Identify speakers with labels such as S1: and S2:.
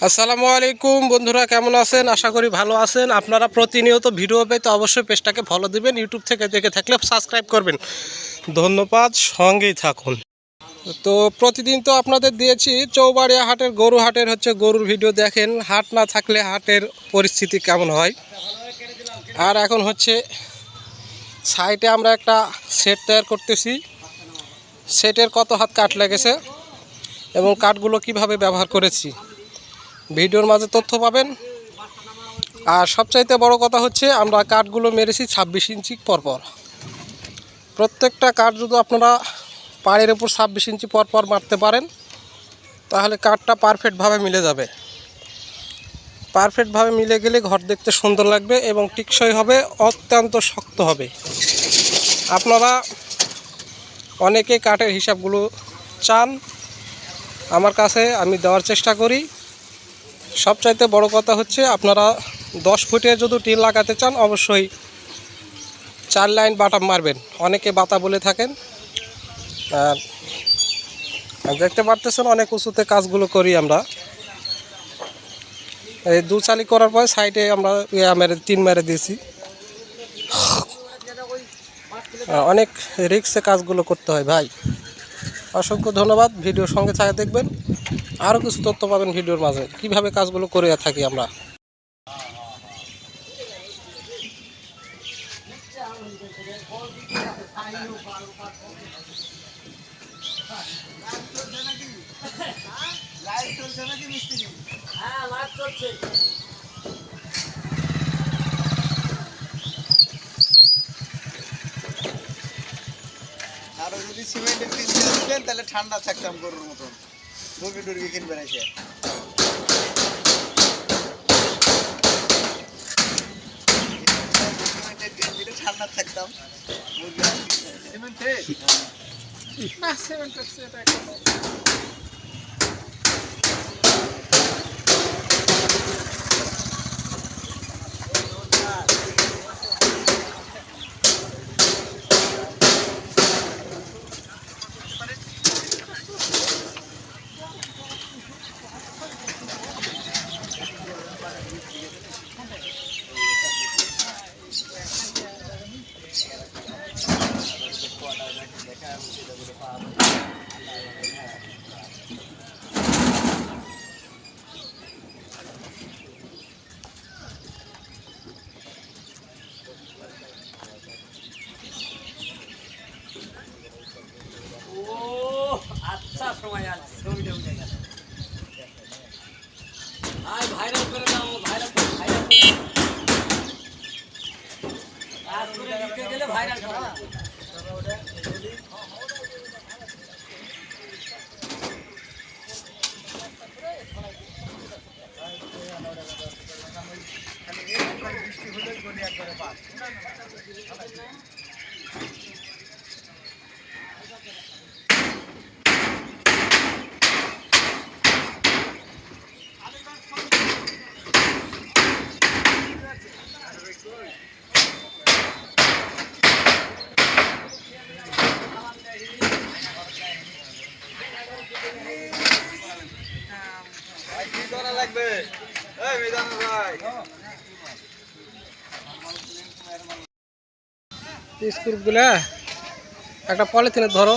S1: আসসালামু আলাইকুম বন্ধুরা, কেমন আছেন? আশা করি ভালো আছেন। আপনারা প্রতিনিয়ত ভিডিও পেতে অবশ্যই পেজটাকে ফলো দিবেন, ইউটিউব থেকে দেখে থাকলে সাবস্ক্রাইব করবেন। ধন্যবাদ, সঙ্গেই থাকুন। তো প্রতিদিন তো আপনাদের দিয়েছি চৌবাড়িয়া হাটের, গরু হাটের গরুর ভিডিও দেখেন। হাট না থাকলে হাটের পরিস্থিতি কেমন হয়। আর এখন সাইটে আমরা একটা সেট তৈরি করতেছি। সেটের কত হাত কাঠ লেগেছে এবং কাঠগুলো কিভাবে ব্যবহার করেছি ভিডিওর মাঝে তথ্য পাবেন। আর সবচাইতে বড় কথা আমরা কাঠগুলো মেরেছি 26 ইঞ্চি পরপর। প্রত্যেকটা কাঠ যদি আপনারা পাড়ের উপর 26 ইঞ্চি পরপর মারতে পারেন তাহলে কাঠটা পারফেক্টভাবে মিলে যাবে। পারফেক্টভাবে মিলে গেলে ঘর দেখতে সুন্দর লাগবে এবং টিকসই হবে, অত্যন্ত শক্ত হবে। আপনারা অনেকে কাঠের হিসাবগুলো চান, আমার কাছে আমি দেওয়ার চেষ্টা করি। সবচাইতে বড় কথা আপনারা 10 ফুটে যদি টিন লাগাতে চান অবশ্যই 4 লাইন বাটা মারবেন। অনেকে বাতা বলে থাকেন। আর দেখতে পারতেছেন অনেক উঁচুতে কাজগুলো করি আমরা। এই দুচালি করার পর সাইডে আমরা টিন মেরে দিয়েছি। অনেক রিস্কে কাজগুলো করতে হয় ভাই। অসংখ্য ধন্যবাদ। ভিডিওর সঙ্গে ছায়া দেখবেন, আরও কিছু তথ্য পাবেন ভিডিওর মাঝে কিভাবে কাজগুলো করে থাকি আমরা।
S2: আর যদি সিমেন্টের পিস দিতেন তাহলে ঠান্ডা থাকতাম গরুর মতন। মুরগি টুরগি কিনবেন এসে সিমেন্টের পিস দিলে ঠান্ডা থাকতাম। সিমেন্টের না, সিমেন্টের সেটা
S3: আচ্ছা সময় আছে, ছবিটা উঠে গেল। আয় ভাইরাল করে দাও, ভাইরাল করে কাজ করে দিতে গেলে ভাইরাল করা না।
S2: বৃষ্টি হলে গলি একবারে পাস। লাগবে
S1: স্ক্রুপগুলা একটা পলিথিনে ধরো।